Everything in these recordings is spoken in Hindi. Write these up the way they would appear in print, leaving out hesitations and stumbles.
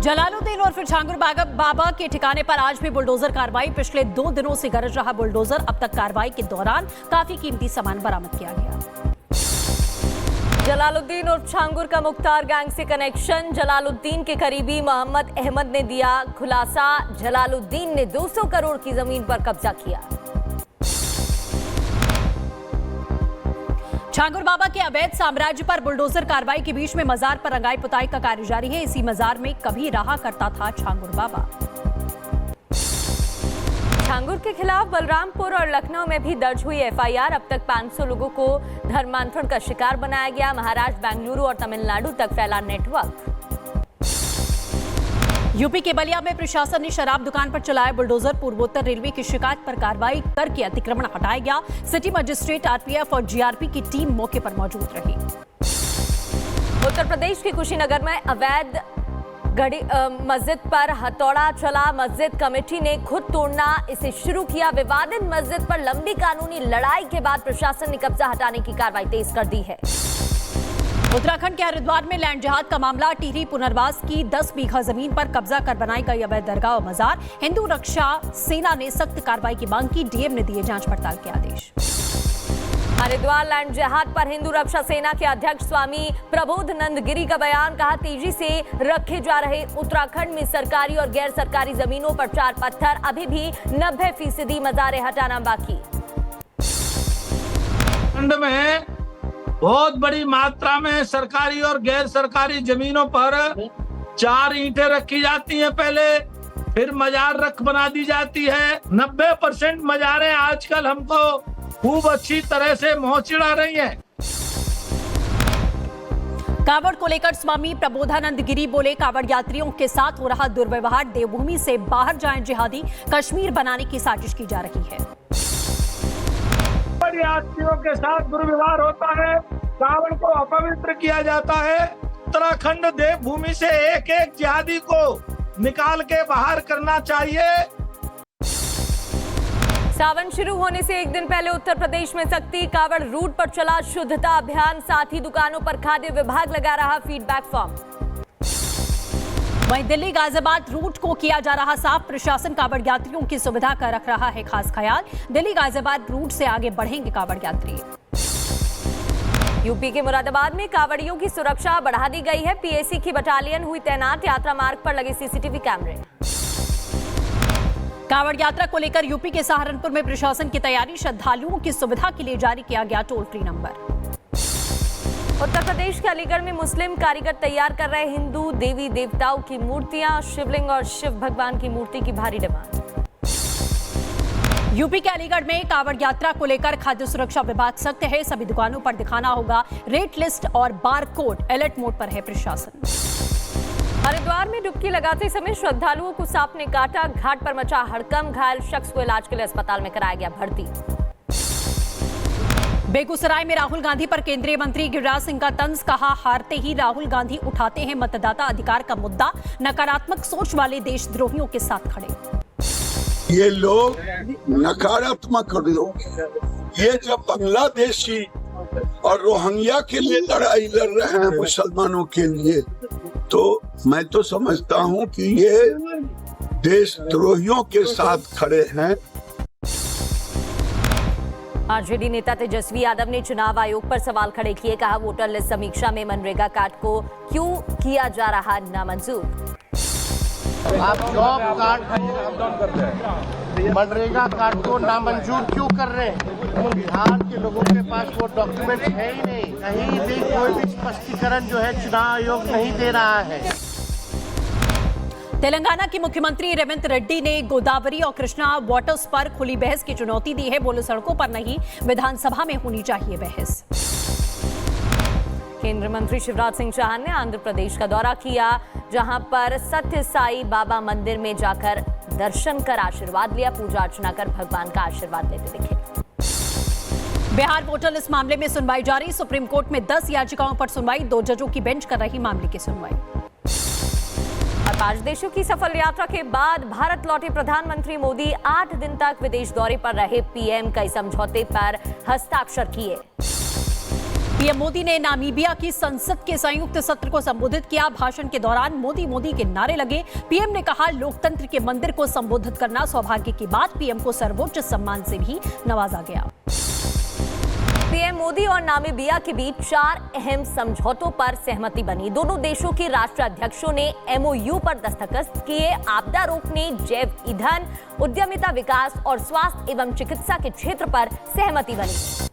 जलालुद्दीन और फिर छांगुर बाबा के ठिकाने पर आज भी बुलडोजर कार्रवाई। पिछले 2 दिनों से गरज रहा बुलडोजर। अब तक कार्रवाई के दौरान काफी कीमती सामान बरामद किया गया। जलालुद्दीन और छांगुर का मुख्तार गैंग से कनेक्शन। जलालुद्दीन के करीबी मोहम्मद अहमद ने दिया खुलासा। जलालुद्दीन ने 200 करोड़ की जमीन पर कब्जा किया। छांगुर बाबा के अवैध साम्राज्य पर बुलडोजर कार्रवाई के बीच में मजार पर रंगाई पुताई का कार्य जारी है। इसी मजार में कभी रहा करता था छांगुर बाबा। छांगुर के खिलाफ बलरामपुर और लखनऊ में भी दर्ज हुई एफआईआर। अब तक 500 लोगों को धर्मांतरण का शिकार बनाया गया। महाराष्ट्र, बेंगलुरु और तमिलनाडु तक फैला नेटवर्क। यूपी के बलिया में प्रशासन ने शराब दुकान पर चलाया बुलडोजर। पूर्वोत्तर रेलवे की शिकायत पर कार्रवाई करके अतिक्रमण हटाया गया। सिटी मजिस्ट्रेट, आरपीएफ और जीआरपी की टीम मौके पर मौजूद रही। उत्तर प्रदेश के कुशीनगर में अवैध मस्जिद पर हथौड़ा चला। मस्जिद कमेटी ने खुद तोड़ना इसे शुरू किया। विवादित मस्जिद पर लंबी कानूनी लड़ाई के बाद प्रशासन ने कब्जा हटाने की कार्रवाई तेज कर दी है। उत्तराखंड के हरिद्वार में लैंड जिहाद का मामला। टिहरी पुनर्वास की 10 बीघा जमीन पर कब्जा कर बनाई गई अवैध दरगाह और मजार। हिंदू रक्षा सेना ने सख्त कार्रवाई की मांग की। डीएम ने दिए जांच पड़ताल के आदेश। हरिद्वार लैंड जिहाद पर हिंदू रक्षा सेना के अध्यक्ष स्वामी प्रबोधानंद गिरी का बयान। कहा, तेजी से रखे जा रहे उत्तराखंड में सरकारी और गैर सरकारी जमीनों पर 4 पत्थर। अभी भी 90% मजारे हटाना बाकी। में बहुत बड़ी मात्रा में सरकारी और गैर सरकारी जमीनों पर 4 ईंटें रखी जाती हैं पहले, फिर मजार रख बना दी जाती है। 90% मजारें आजकल हमको खूब अच्छी तरह से मोह चिढ़ा रही हैं। कांवड़ को लेकर स्वामी प्रबोधानंद गिरी बोले, कांवड़ यात्रियों के साथ हो रहा दुर्व्यवहार। देवभूमि से बाहर जाएं जिहादी। कश्मीर बनाने की साजिश की जा रही है। यात्रियों के साथ दुर्व्यवहार होता है, कांवड़ को अपवित्र किया जाता है। उत्तराखंड देवभूमि से एक जिहादी को निकाल के बाहर करना चाहिए। सावन शुरू होने से एक दिन पहले उत्तर प्रदेश में सख्ती। कांवड़ रूट पर चला शुद्धता अभियान। साथ ही दुकानों पर खाद्य विभाग लगा रहा फीडबैक फॉर्म। वहीं दिल्ली गाजियाबाद रूट को किया जा रहा साफ। प्रशासन कांवड़ यात्रियों की सुविधा का रख रहा है खास ख्याल। दिल्ली गाजियाबाद रूट से आगे बढ़ेंगे कांवड़ यात्री। यूपी के मुरादाबाद में कांवड़ियों की सुरक्षा बढ़ा दी गई है। पीएसी की बटालियन हुई तैनात। यात्रा मार्ग पर लगे सीसीटीवी कैमरे। कांवड़ यात्रा को लेकर यूपी के सहारनपुर में प्रशासन की तैयारी। श्रद्धालुओं की सुविधा के लिए जारी किया गया toll free number. Uttar Pradesh के अलीगढ़ में मुस्लिम कारीगर तैयार कर रहे हिंदू देवी देवताओं की मूर्तियां। शिवलिंग और शिव भगवान की मूर्ति की भारी डिमांड। यूपी के अलीगढ़ में कांवड़ यात्रा को लेकर खाद्य सुरक्षा विभाग सख्त है। सभी दुकानों पर दिखाना होगा रेट लिस्ट और बार कोड। अलर्ट मोड पर है प्रशासन। हरिद्वार में डुबकी लगाते समय श्रद्धालुओं को सांप ने काटा। घाट पर मचा हड़कंप। घायल शख्स को इलाज के लिए अस्पताल में कराया गया भर्ती। बेगूसराय में राहुल गांधी पर केंद्रीय मंत्री गिरिराज सिंह का तंज। कहा, हारते ही राहुल गांधी उठाते हैं मतदाता अधिकार का मुद्दा। नकारात्मक सोच वाले देशद्रोहियों के साथ खड़े। ये लोग नकारात्मक लोग, ये जब बांग्लादेशी और रोहिंग्या के लिए लड़ाई लड़ रहे हैं मुसलमानों के लिए, तो मैं तो समझता हूँ कि ये देशद्रोहियों के साथ खड़े हैं। आरजेडी नेता तेजस्वी यादव ने चुनाव आयोग पर सवाल खड़े किए। कहा, वोटर लिस्ट समीक्षा में मनरेगा कार्ड को क्यों किया जा रहा नामंजूर। आप जॉब कार्ड मनरेगा कार्ड को नामंजूर क्यों कर रहे हैं? बिहार के लोगों के पास वो डॉक्यूमेंट है ही नहीं। कहीं भी कोई भी स्पष्टीकरण जो है चुनाव आयोग नहीं दे रहा है। तेलंगाना की मुख्यमंत्री रेवंत रेड्डी ने गोदावरी और कृष्णा वाटर्स पर खुली बहस की चुनौती दी है। बोले, सड़कों पर नहीं विधानसभा में होनी चाहिए बहस। केंद्रीय मंत्री शिवराज सिंह चौहान ने आंध्र प्रदेश का दौरा किया, जहां पर सत्य साई बाबा मंदिर में जाकर दर्शन कर आशीर्वाद लिया। पूजा अर्चना कर भगवान का आशीर्वाद लेते दिखे। बिहार वोटर लिस्ट मामले में सुनवाई जारी। सुप्रीम कोर्ट में 10 याचिकाओं पर सुनवाई। 2 जजों की बेंच कर रही मामले की सुनवाई। और 5 देशों की सफल यात्रा के बाद भारत लौटे प्रधानमंत्री मोदी 8 दिन तक विदेश दौरे पर रहे। पीएम कई समझौते पर हस्ताक्षर किए। पीएम मोदी ने नामीबिया की संसद के संयुक्त सत्र को संबोधित किया। भाषण के दौरान मोदी मोदी के नारे लगे। पीएम ने कहा, लोकतंत्र के मंदिर को संबोधित करना सौभाग्य की बात। पीएम को सर्वोच्च सम्मान से भी नवाजा गया। पीएम मोदी और नामीबिया के बीच 4 अहम समझौतों पर सहमति बनी। दोनों देशों के राष्ट्राध्यक्षों ने MOU पर दस्तखत किए। आपदा रोकने, जैव ईंधन, उद्यमिता, विकास और स्वास्थ्य एवं चिकित्सा के क्षेत्र पर सहमति बनी।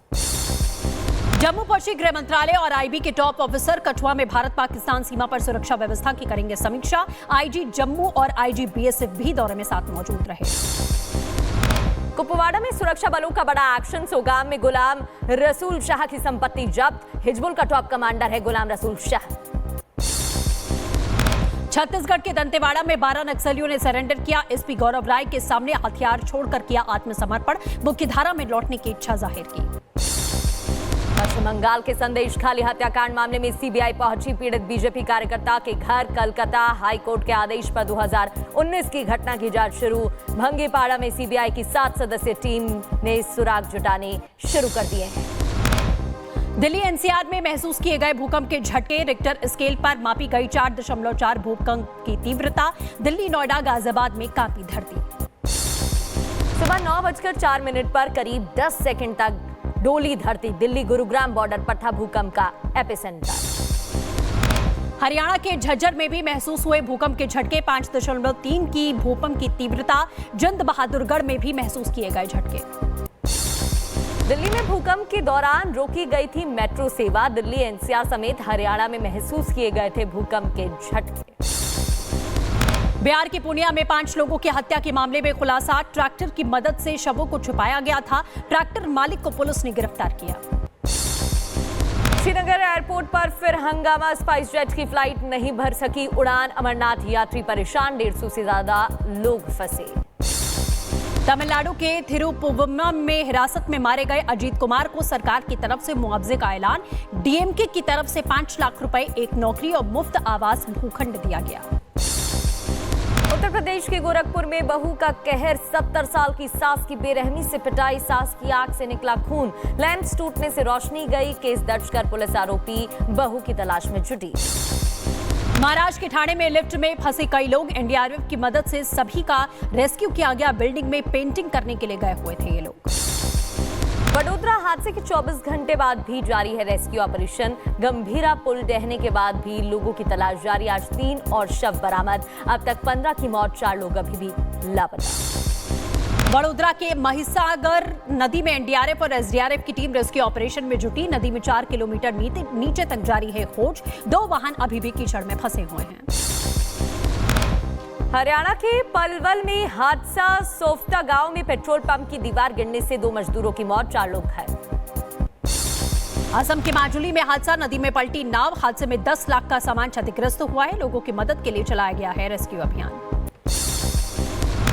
जम्मू पहुंचे गृह मंत्रालय और IB के टॉप ऑफिसर। कठुआ में भारत पाकिस्तान सीमा पर सुरक्षा व्यवस्था की करेंगे समीक्षा। IG जम्मू और IG BSF भी दौरे में साथ मौजूद रहे। कुपवाड़ा में सुरक्षा बलों का बड़ा एक्शन। सोगाम में गुलाम रसूल शाह की संपत्ति जब्त। हिजबुल का टॉप कमांडर है गुलाम रसूल शाह। छत्तीसगढ़ के दंतेवाड़ा में 12 नक्सलियों ने सरेंडर किया। SP गौरव राय के सामने हथियार छोड़कर किया आत्मसमर्पण। मुख्यधारा में लौटने की इच्छा जाहिर की। पश्चिम बंगाल के संदेश खाली हत्याकांड मामले में CBI पहुंची। पीड़ित BJP कार्यकर्ता के घर कलकत्ता हाईकोर्ट के आदेश पर 2019 की घटना की जांच शुरू। भंगीपाड़ा में CBI की 7 सदस्यीय टीम ने सुराग जुटाने शुरू कर दिए हैं। दिल्ली NCR में महसूस किए गए भूकंप के झटके। रिक्टर स्केल पर मापी गई 4.4 भूकंप की तीव्रता। दिल्ली, नोएडा, गाजियाबाद में कांपी धरती। सुबह 9:04 पर करीब 10 सेकंड तक डोली धरती। दिल्ली गुरुग्राम बॉर्डर पर था भूकंप का एपिसेंटर। हरियाणा के झज्जर में भी महसूस हुए भूकंप के झटके। 5.3 की भूकंप की तीव्रता। जंद बहादुरगढ़ में भी महसूस किए गए झटके। दिल्ली में भूकंप के दौरान रोकी गई थी मेट्रो सेवा। दिल्ली NCR समेत हरियाणा में महसूस किए गए थे भूकंप के झटके। बिहार के पूर्णिया में 5 लोगों की हत्या के मामले में खुलासा। ट्रैक्टर की मदद से शवों को छुपाया गया था। ट्रैक्टर मालिक को पुलिस ने गिरफ्तार किया। श्रीनगर एयरपोर्ट पर फिर हंगामा। स्पाइस जेट की फ्लाइट नहीं भर सकी उड़ान। अमरनाथ यात्री परेशान। 150 से ज्यादा लोग फंसे। तमिलनाडु के थिरुपुवम्मम में हिरासत में मारे गए अजीत कुमार को सरकार की तरफ से मुआवजे का ऐलान। DMK की तरफ से 5 लाख रुपए, एक नौकरी और मुफ्त आवास भूखंड दिया गया। उत्तर प्रदेश के गोरखपुर में बहू का कहर। 70 साल की सास की बेरहमी से पिटाई। सास की आंख से निकला खून। लेंस टूटने से रोशनी गई। केस दर्ज कर पुलिस आरोपी बहू की तलाश में जुटी। महाराष्ट्र के ठाणे में लिफ्ट में फंसे कई लोग। NDRF की मदद से सभी का रेस्क्यू किया गया। बिल्डिंग में पेंटिंग करने के लिए गए हुए थे ये लोग। वडोदरा हादसे के 24 घंटे बाद भी जारी है रेस्क्यू ऑपरेशन। गंभीरा पुल ढहने के बाद भी लोगों की तलाश जारी। आज 3 और शव बरामद। अब तक 15 की मौत, 4 लोग अभी भी लापता। वडोदरा के महिसागर नदी में NDRF और SDRF की टीम रेस्क्यू ऑपरेशन में जुटी। नदी में 4 किलोमीटर नीचे तक जारी है खोज। 2 वाहन अभी भी कीचड़ में फंसे हुए हैं। हरियाणा के पलवल में हादसा। सोफ्ता गांव में पेट्रोल पंप की दीवार गिरने से 2 मजदूरों की मौत, 4 लोग घायल। असम के माजुली में हादसा। नदी में पलटी नाव। हादसे में 10 लाख का सामान क्षतिग्रस्त हुआ है। लोगों की मदद के लिए चलाया गया है रेस्क्यू अभियान।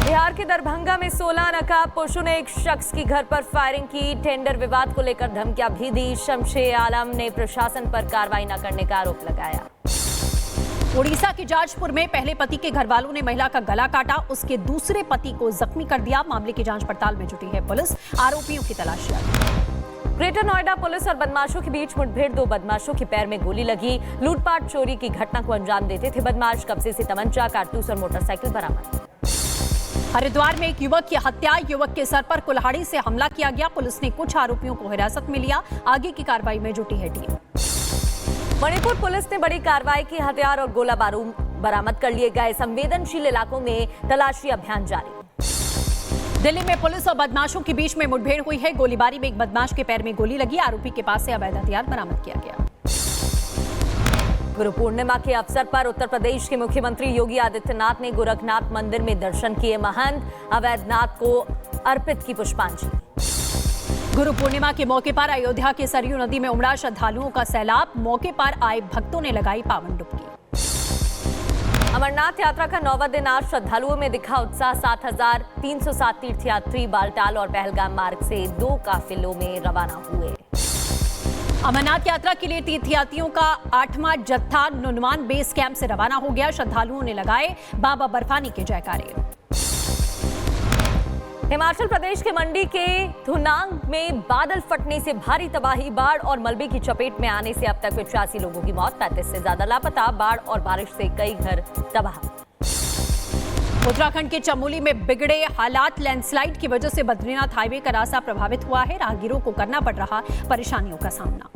बिहार के दरभंगा में 16 नकाबपोशों ने एक शख्स की घर पर फायरिंग की। टेंडर विवाद को लेकर धमकियां भी दी। शमशेर आलम ने प्रशासन पर कार्रवाई न करने का आरोप लगाया। उड़ीसा के जाजपुर में पहले पति के घर वालों ने महिला का गला काटा। उसके दूसरे पति को जख्मी कर दिया। मामले की जांच पड़ताल में जुटी है पुलिस। आरोपियों की तलाश जारी। ग्रेटर नोएडा पुलिस और बदमाशों के बीच मुठभेड़। 2 बदमाशों के पैर में गोली लगी। लूटपाट चोरी की घटना को अंजाम देते थे बदमाश। कब्जे से तमंचा, कारतूस और मोटरसाइकिल बरामद। हरिद्वार में एक युवक की हत्या। युवक के सर पर कुल्हाड़ी से हमला किया गया। पुलिस ने कुछ आरोपियों को हिरासत में लिया। आगे की कार्रवाई में जुटी है टीम। मणिपुर पुलिस ने बड़ी कार्रवाई की। हथियार और गोला बारूद बरामद कर लिए गए। संवेदनशील इलाकों में तलाशी अभियान जारी। दिल्ली में पुलिस और बदमाशों के बीच में मुठभेड़ हुई है। गोलीबारी में एक बदमाश के पैर में गोली लगी। आरोपी के पास से अवैध हथियार बरामद किया गया। गुरु पूर्णिमा के अवसर पर उत्तर प्रदेश के मुख्यमंत्री योगी आदित्यनाथ ने गोरखनाथ मंदिर में दर्शन किए। महंत अवैधनाथ को अर्पित की पुष्पांजलि। गुरु पूर्णिमा के मौके पर अयोध्या के सरयू नदी में उमड़ा श्रद्धालुओं का सैलाब। मौके पर आए भक्तों ने लगाई पावन डुबकी। अमरनाथ यात्रा का 9वां दिन आज श्रद्धालुओं में दिखा उत्साह। 7,307 तीर्थयात्री बालटाल और पहलगाम मार्ग से 2 काफिलों में रवाना हुए। अमरनाथ यात्रा के लिए तीर्थयात्रियों का 8वां जत्था नुनवान बेस कैंप से रवाना हो गया। श्रद्धालुओं ने लगाए बाबा बर्फानी के जयकारे। हिमाचल प्रदेश के मंडी के थुनांग में बादल फटने से भारी तबाही, बाढ़ और मलबे की चपेट में आने से अब तक 85 लोगों की मौत, 35 से ज्यादा लापता, बाढ़ और बारिश से कई घर तबाह। उत्तराखंड के चमोली में बिगड़े हालात, लैंडस्लाइड की वजह से बद्रीनाथ हाईवे का रास्ता प्रभावित हुआ है, राहगीरों को करना पड़ रहा परेशानियों का सामना।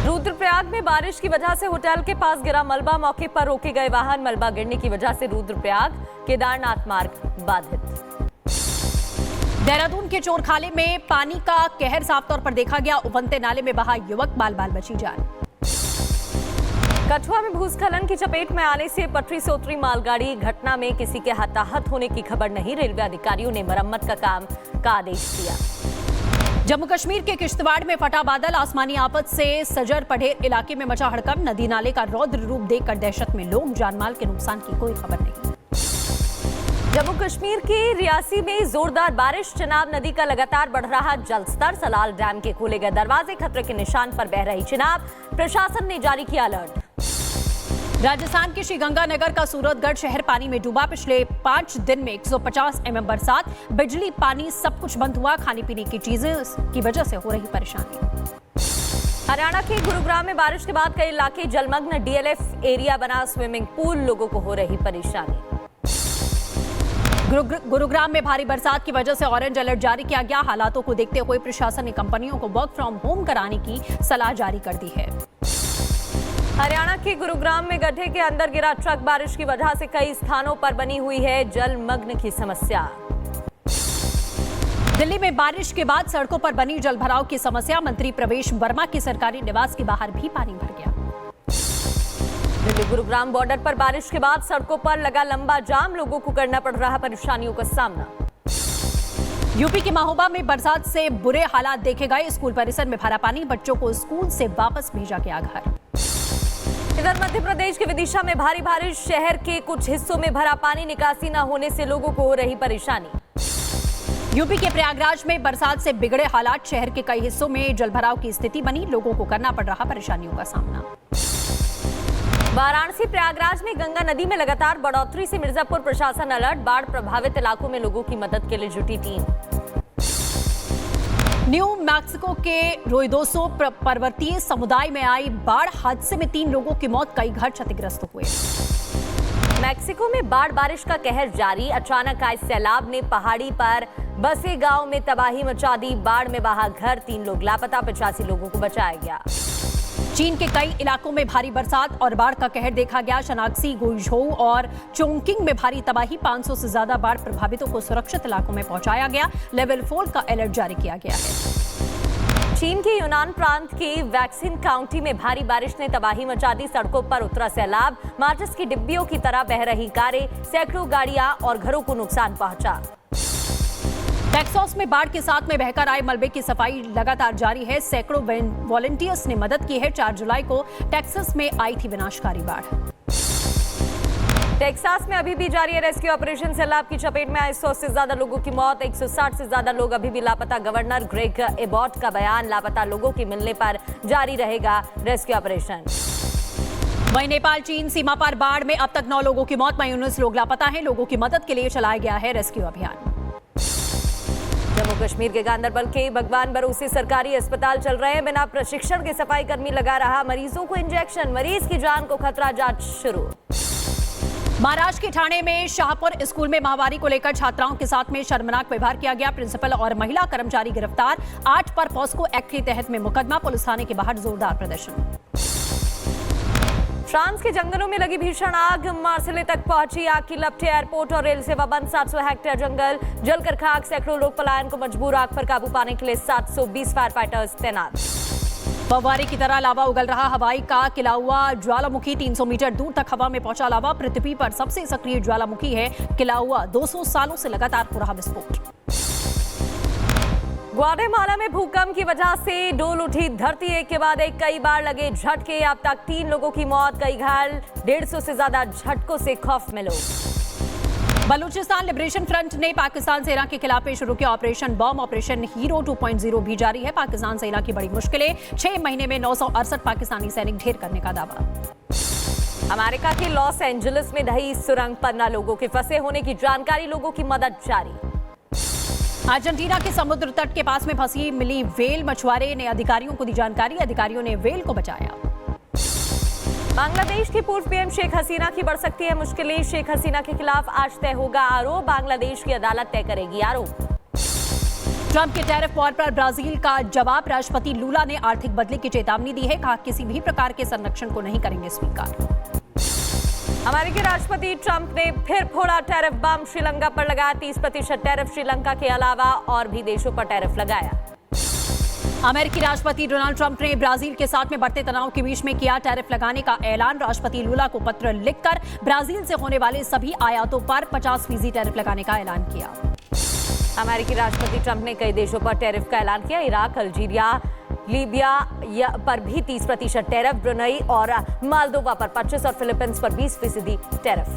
रुद्रप्रयाग में बारिश की वजह से होटल के पास गिरा मलबा, मौके पर रोके गए वाहन, मलबा गिरने की वजह से रुद्रप्रयाग केदारनाथ मार्ग बाधित। देहरादून के चोरखाले में पानी का कहर साफ तौर पर देखा गया, उबलते नाले में बहा युवक, बाल बाल बची जान। कठुआ में भूस्खलन की चपेट में आने से पटरी से उतरी मालगाड़ी, घटना में किसी के हताहत होने की खबर नहीं, रेलवे अधिकारियों ने मरम्मत का आदेश दिया। जम्मू कश्मीर के किश्तवाड़ में फटा बादल, आसमानी आफत से सजर पढ़ेर इलाके में मचा हड़कंप, नदी नाले का रौद्र रूप देखकर दहशत में लोग, जानमाल के नुकसान की कोई खबर नहीं। जम्मू कश्मीर के रियासी में जोरदार बारिश, चिनाब नदी का लगातार बढ़ रहा जलस्तर, सलाल डैम के खोले गए दरवाजे, खतरे के निशान पर बह रही चिनाब, प्रशासन ने जारी किया अलर्ट। राजस्थान के श्रीगंगानगर का सूरतगढ़ शहर पानी में डूबा, पिछले 5 दिन में 150 mm बरसात, बिजली पानी सब कुछ बंद हुआ, खाने पीने की चीजें की वजह से हो रही परेशानी। हरियाणा के गुरुग्राम में बारिश के बाद कई इलाके जलमग्न, डीएलएफ एरिया बना स्विमिंग पूल, लोगों को हो रही परेशानी। गुरुग्राम में भारी बरसात की वजह से ऑरेंज अलर्ट जारी किया गया, हालातों को देखते हुए प्रशासन ने कंपनियों को वर्क फ्रॉम होम कराने की सलाह जारी कर दी है। हरियाणा के गुरुग्राम में गड्ढे के अंदर गिरा ट्रक, बारिश की वजह से कई स्थानों पर बनी हुई है जलमग्न की समस्या। दिल्ली में बारिश के बाद सड़कों पर बनी जलभराव की समस्या, मंत्री प्रवेश वर्मा के सरकारी निवास के बाहर भी पानी भर गया। दिल्ली गुरुग्राम बॉर्डर पर बारिश के बाद सड़कों पर लगा लंबा जाम, लोगों को करना पड़ रहा परेशानियों का सामना। यूपी के महोबा में बरसात से बुरे हालात देखे गए, स्कूल परिसर में भरा पानी, बच्चों को स्कूल से वापस भेजा गया घर। इधर मध्य प्रदेश के विदिशा में भारी बारिश, शहर के कुछ हिस्सों में भरा पानी, निकासी न होने से लोगों को हो रही परेशानी। यूपी के प्रयागराज में बरसात से बिगड़े हालात, शहर के कई हिस्सों में जलभराव की स्थिति बनी, लोगों को करना पड़ रहा परेशानियों का सामना। वाराणसी प्रयागराज में गंगा नदी में लगातार बढ़ोतरी से मिर्जापुर प्रशासन अलर्ट, बाढ़ प्रभावित इलाकों में लोगों की मदद के लिए जुटी टीम। न्यू मैक्सिको के रोइदोसो पर्वतीय समुदाय में आई बाढ़, हादसे में 3 लोगों की मौत, कई घर क्षतिग्रस्त हुए। मैक्सिको में बाढ़ बारिश का कहर जारी, अचानक आए सैलाब ने पहाड़ी पर बसे गांव में तबाही मचा दी, बाढ़ में बहा घर, 3 लोग लापता, 85 लोगों को बचाया गया। चीन के कई इलाकों में भारी बरसात और बाढ़ का कहर देखा गया, शनाक्सी, गुइझोउ और चोंगकिंग में भारी तबाही, 500 से ज्यादा बाढ़ प्रभावितों को सुरक्षित इलाकों में पहुंचाया गया, लेवल 4 का अलर्ट जारी किया गया है। चीन के यूनान प्रांत के वैक्सीन काउंटी में भारी बारिश ने तबाही मचा दी, सड़कों पर उतरा सैलाब, माचिस की डिब्बियों की तरह बह रही कारें, सैकड़ों गाड़ियां और घरों को नुकसान पहुंचा। टेक्सास में बाढ़ के साथ में बहकर आए मलबे की सफाई लगातार जारी है, सैकड़ों वॉलंटियर्स ने मदद की है, 4 जुलाई को टेक्सास में आई थी विनाशकारी बाढ़। टेक्सास में अभी भी जारी है रेस्क्यू ऑपरेशन, सैलाब की चपेट में आए 100 से ज्यादा लोगों की मौत, 160 से ज्यादा लोग अभी भी लापता, गवर्नर ग्रेग एबॉट का बयान, लापता लोगों के मिलने पर जारी रहेगा रेस्क्यू ऑपरेशन। वहीं नेपाल चीन सीमा पर बाढ़ में अब तक 9 लोगों की मौत, 19 लोग लापता हैं, लोगों की मदद के लिए चलाया गया है रेस्क्यू अभियान। जम्मू कश्मीर के गांदरबल के भगवान भरोसे सरकारी अस्पताल चल रहे हैं, बिना प्रशिक्षण के सफाई कर्मी लगा रहा मरीजों को इंजेक्शन, मरीज की जान को खतरा, जांच शुरू। महाराष्ट्र के ठाणे में शाहपुर स्कूल में माहवारी को लेकर छात्राओं के साथ में शर्मनाक व्यवहार किया गया, प्रिंसिपल और महिला कर्मचारी गिरफ्तार, 8 पर पॉस्को एक्ट के तहत में मुकदमा, पुलिस थाने के बाहर जोरदार प्रदर्शन। फ्रांस के जंगलों में लगी भीषण आग, मार्सेले तक पहुंची, आग की लपटें, एयरपोर्ट और रेल सेवा बंद, 700 हेक्टेयर जंगल जलकर खाक, सैकड़ों लोग पलायन को मजबूर, आग पर काबू पाने के लिए 720 फायर फाइटर्स तैनात। फव्वारे की तरह लावा उगल रहा हवाई का किलाउआ ज्वालामुखी, 300 मीटर दूर तक हवा में पहुंचा लावा, पृथ्वी पर सबसे सक्रिय ज्वालामुखी है किलाउआ, 200 सालों से लगातार हो रहा विस्फोट। ग्वाटेमाला में भूकंप की वजह से डोल उठी धरती, एक के बाद एक कई बार लगे झटके, अब तक 3 लोगों की मौत, कई घायल, 150 से ज्यादा झटकों से खौफ में लोग। बलूचिस्तान लिबरेशन फ्रंट ने पाकिस्तान सेना के खिलाफ शुरू किया ऑपरेशन बॉम्ब, ऑपरेशन हीरो 2.0 भी जारी है, पाकिस्तान सेना की बड़ी मुश्किलें, 6 महीने में 968 पाकिस्तानी सैनिक ढेर करने का दावा। अमेरिका के लॉस एंजलिस में ढही सुरंग, 15 लोगों के फंसे होने की जानकारी, लोगों की मदद जारी। अर्जेंटीना के समुद्र तट के पास में फंसी मिली वेल मछुआरे ने अधिकारियों को दी जानकारी। अधिकारियों ने वेल को बचाया। बांग्लादेश की पूर्व पीएम शेख हसीना की बढ़ सकती है मुश्किलें। शेख हसीना के खिलाफ आज तय होगा आरोप। बांग्लादेश की अदालत तय करेगी आरोप। ट्रंप के टैरिफ वॉर पर ब्राजील का जवाब। राष्ट्रपति लूला ने आर्थिक बदले की चेतावनी दी है। कहा किसी भी प्रकार के संरक्षण को नहीं करेंगे स्वीकार। अमेरिकी राष्ट्रपति ट्रंप ने फिर फोड़ा टैरिफ बम। श्रीलंका पर लगाया 30% टैरिफ। श्रीलंका के अलावा और भी देशों पर टैरिफ लगाया। अमेरिकी राष्ट्रपति डोनाल्ड ट्रंप ने ब्राजील के साथ में बढ़ते तनाव के बीच में किया टैरिफ लगाने का ऐलान। राष्ट्रपति लूला को पत्र लिखकर ब्राजील से होने वाले सभी आयातों पर 50% टैरिफ लगाने का ऐलान किया। अमेरिकी राष्ट्रपति ट्रंप ने कई देशों पर टैरिफ का ऐलान किया। इराक, अल्जीरिया, लीबिया पर भी 30% टैरिफ। ब्रुनई और मालदोवा पर 25% और फिलीपींस पर 20% टैरिफ।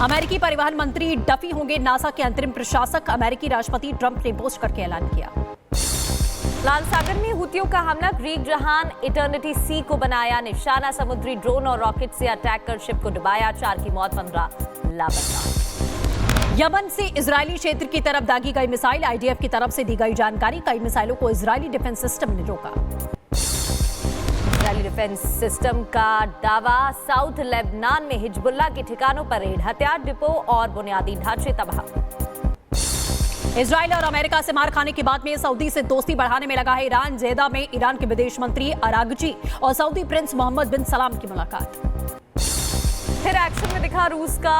अमेरिकी परिवहन मंत्री डफी होंगे नासा के अंतरिम प्रशासक। अमेरिकी राष्ट्रपति ट्रंप ने पोस्ट करके ऐलान किया। लाल सागर में हुतियों का हमला। ग्रीक जहान इटर्निटी सी को बनाया निशाना। समुद्री ड्रोन और रॉकेट से अटैक कर शिप को डुबाया। 4 की मौत, 15 लापता। यमन से इजरायली क्षेत्र की तरफ दागी गई मिसाइल। आईडीएफ की तरफ से दी गई जानकारी। कई मिसाइलों को इजरायली डिफेंस सिस्टम ने रोका। इजरायली डिफेंस सिस्टम का दावा। साउथ लेबनान में हिजबुल्ला के ठिकानों पर रेड। हथियार डिपो और बुनियादी ढांचे तबाह। इजराइल और अमेरिका से मार खाने के बाद में सऊदी से दोस्ती बढ़ाने में लगा है ईरान। जेदा में ईरान के विदेश मंत्री अरागची और सऊदी प्रिंस मोहम्मद बिन सलाम की मुलाकात। फिर एक्शन में दिखा रूस का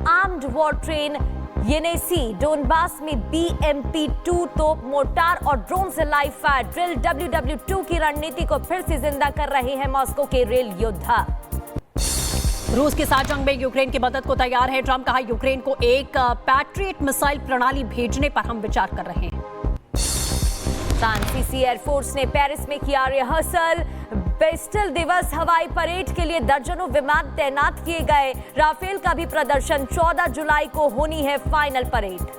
आर्म्ड वॉर ट्रेन येनेसी। डोनबास में BMP-2 तोप, मोर्टार और ड्रोन से लाइव फायर ड्रिल। WW2 की रणनीति को फिर से जिंदा कर रहे हैं मॉस्को के रेल योद्धा। रूस के साथ जंग में यूक्रेन की मदद को तैयार है ट्रंप। कहा यूक्रेन को एक पैट्रियट मिसाइल प्रणाली भेजने पर हम विचार कर रहे हैं। फ्रांसीसी एयरफोर्स ने पेरिस में किया रिहर्सल। बेस्टिल दिवस हवाई परेड के लिए दर्जनों विमान तैनात किए गए। राफेल का भी प्रदर्शन। 14 जुलाई को होनी है फाइनल परेड।